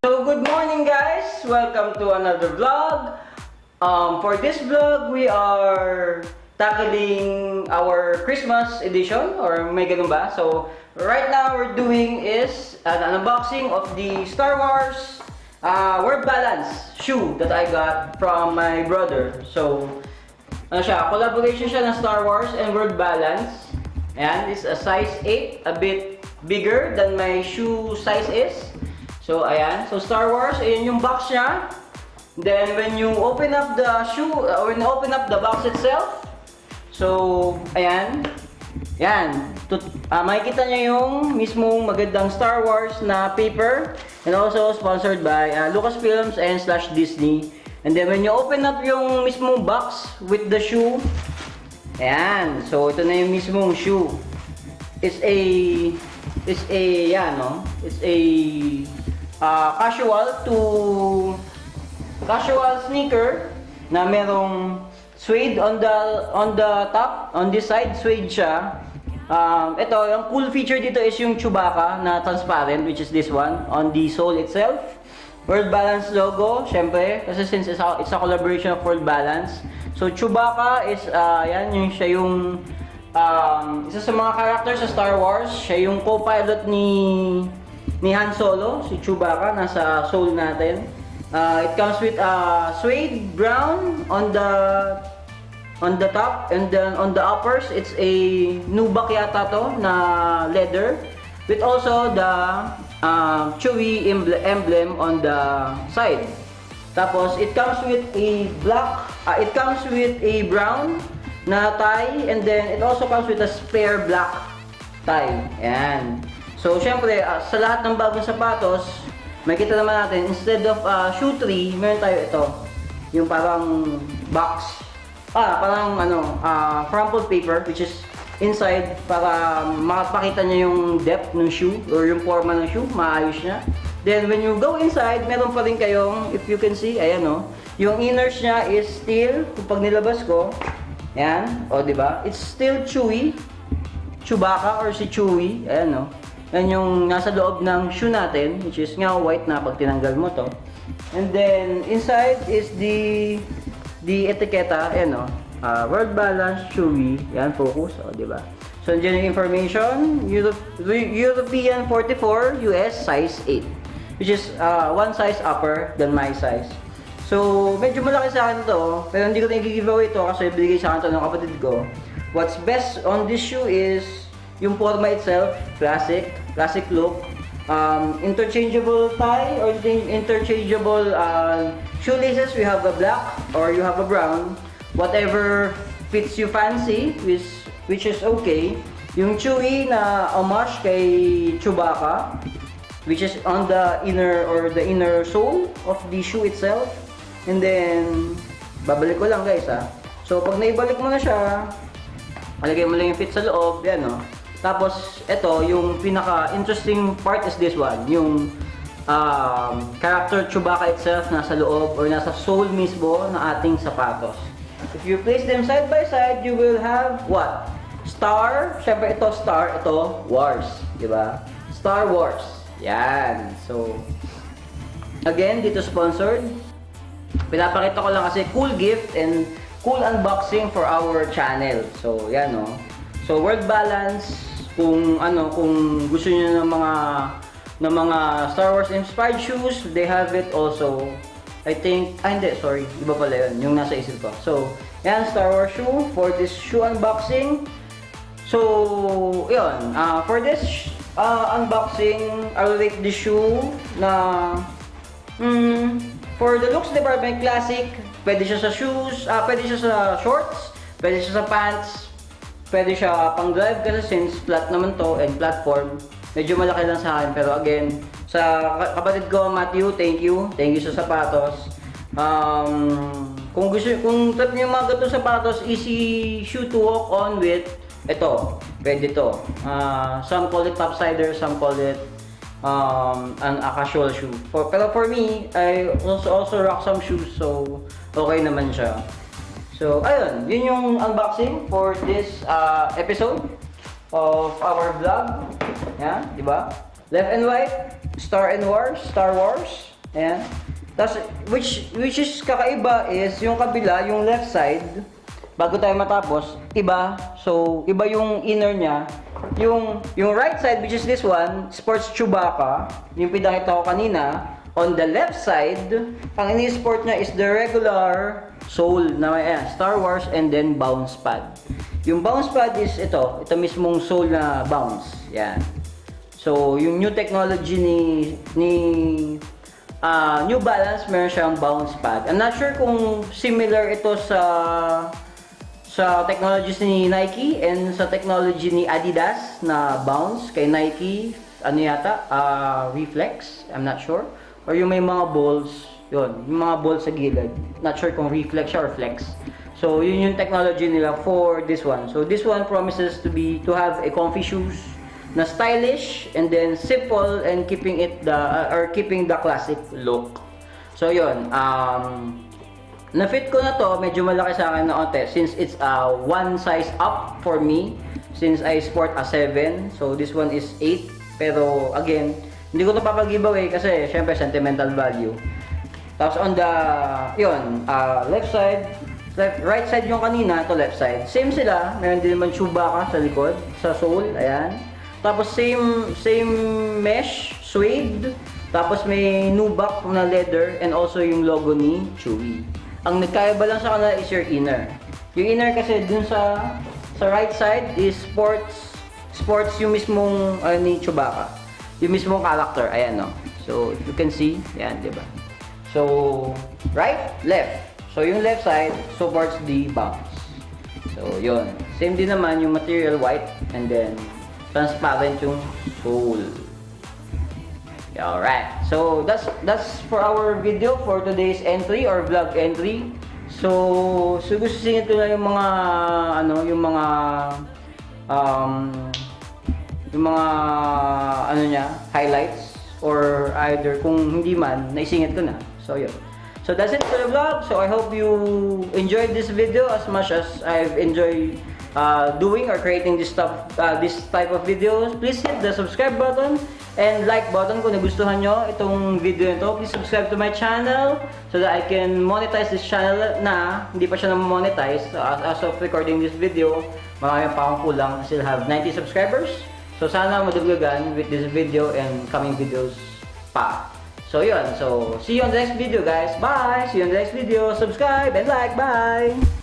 So good morning guys! Welcome to another vlog. For this vlog, we are tackling our Christmas edition, or may ganun ba? So right now we're doing is an unboxing of the Star Wars Word Balance shoe that I got from my brother. So ano siya, collaboration siya ng Star Wars and Word Balance. Ayan, it's a size 8, a bit bigger than my shoe size is. So ayan, so Star Wars, ayan yung box niya. Then when you open up the shoe, when you open up the box itself, so ayan, yan, makikita niya yung mismong magandang Star Wars na paper, and also sponsored by Lucasfilms and /Disney. And then when you open up yung mismong box with the shoe, ayan, so ito na yung mismong shoe. It's a casual sneaker na merong suede on the top, on this side suede siya. Ito, yung cool feature dito is yung Chewbacca na transparent, which is this one on the sole itself. World Balance logo, syempre, kasi since it's a collaboration of World Balance. So Chewbacca is siya yung isa sa mga characters sa Star Wars. Siya yung co-pilot ni Han Solo, si Chewbacca, nasa sole natin. It comes with suede brown on the top, and then on the uppers it's a nubuck yata to na leather, with also the Chewie emblem on the side. Tapos it comes with a brown na tie, and then it also comes with a spare black tie. Ayan. So syempre sa lahat ng bagong sapatos, makikita naman natin, instead of shoe tree, meron tayo ito. Yung parang box. Parang crumpled paper, which is inside, para makapakita niya yung depth ng shoe or yung forma ng shoe, maayos niya. Then when you go inside, meron pa rin kayong, if you can see, ayan o, yung inners niya is still, pag nilabas ko, ayan, o diba? It's still Chewie, Chewbacca or si Chewie, ayan o. Yan yung nasa loob ng shoe natin, which is nga white na pag tinanggal mo to. And then inside is the etiketa, ayan o, World Balance Chewie, yan, focus, o diba? So nandiyan yung information, European 44, US size 8, which is one size upper than my size. So medyo malaki sa akin to, pero hindi ko na i-giveaway ito kasi binigay sa akin to ng kapatid ko. What's best on this shoe is yung forma itself, classic look, interchangeable tie or interchangeable shoelaces. We have a black or you have a brown, whatever fits you fancy, which is okay. Yung Chewie na homage kay Chewbacca, which is on the inner sole of the shoe itself. And then babalik ko lang guys So pag naibalik mo na siya, alagay mo lang yung fit sa loob, yan o. Tapos, ito, yung pinaka-interesting part is this one. Yung character Chewbacca itself nasa loob or nasa sole mismo ng ating sapatos. If you place them side by side, you will have what? Star. Siyempre ito Star, ito Wars. Diba? Star Wars. Yan. So, again, dito sponsored. Pinapakita ko lang kasi cool gift and cool unboxing for our channel. So, yan o. So, Word Balance, kung gusto niyo ng mga Star Wars inspired shoes, they have it also. I think, hindi, sorry, iba pala yun, yung nasa isip ko. So, yan, Star Wars shoe for this shoe unboxing. So, yun, for this unboxing, I'll rate the shoe na, for the looks department, classic. Pwede siya sa shoes, pwede siya sa shorts, pwede siya sa pants, pwede siya pang drive kasi since flat naman to and platform. Medyo malaki lang sa akin, pero again, sa kapatid ko, Matthew, thank you sa sapatos. Kung trip niyo mga ganitong sapatos, easy shoe to walk on with, ito, pwede to. Some call it topsider, some call it a casual shoe. Pero for me, I also rock some shoes, so okay naman siya. So, ayun, yun yung unboxing for this episode of our vlog. Yan, di ba? left and right, Star Wars. Ayan. Tapos, which is kakaiba is yung kabila, yung left side, bago tayo matapos, iba. So, iba yung inner niya. Yung right side, which is this one, Sports Chewbacca, yung pinakita ko kanina. On the left side, ang ini-sport niya is the regular sole na may Star Wars and then bounce pad. Yung bounce pad is ito mismong sole na bounce. Yan. So, yung new technology ni New Balance, meron siyang bounce pad. I'm not sure kung similar ito sa technologies ni Nike and sa technology ni Adidas na bounce. Kay Nike, ano yata, reflex, I'm not sure. Or yung may mga balls, yun, yung mga balls sa gilid. Not sure kung reflex siya or flex. So, yun yung technology nila for this one. So, this one promises to have a comfy shoes na stylish and then simple and keeping the classic look. So, yun, na-fit ko na to, medyo malaki sa akin na onte since it's one size up for me since I sport a 7. So, this one is 8. Pero, again, hindi ko ito papag-giveaway kasi syempre sentimental value. Tapos on the right side yung kanina, to left side. Same sila, meron din naman Chewbacca sa likod, sa sole, ayan. Tapos same mesh, suede. Tapos may nubuck na leather and also yung logo ni Chewie. Ang nagkaiba lang sa kanila is your inner. Yung inner kasi dun sa right side is sports yung mismong ni Chewbacca. Yung mismong character, ayan no. So, if you can see, ayan, di ba? So, right, left. So, yung left side supports the bounce. So, yun. Same din naman yung material white and then transparent yung sole. Alright. So, that's for our video for today's entry or vlog entry. So gusto singit ko na yung mga highlights or either kung hindi man naisingit ko na. So yun. So that's it for the vlog. So I hope you enjoyed this video as much as I've enjoyed doing or creating this type of videos. Please hit the subscribe button and like button kung nagustuhan nyo itong video nito. Please subscribe to my channel so that I can monetize this channel na hindi pa siya na-monetize. As of recording this video, marami pa akong kulang. I still have 90 subscribers. So sana maduglagan with this video and coming videos pa. So yun. So see you on the next video guys. Bye! See you on the next video. Subscribe and like. Bye!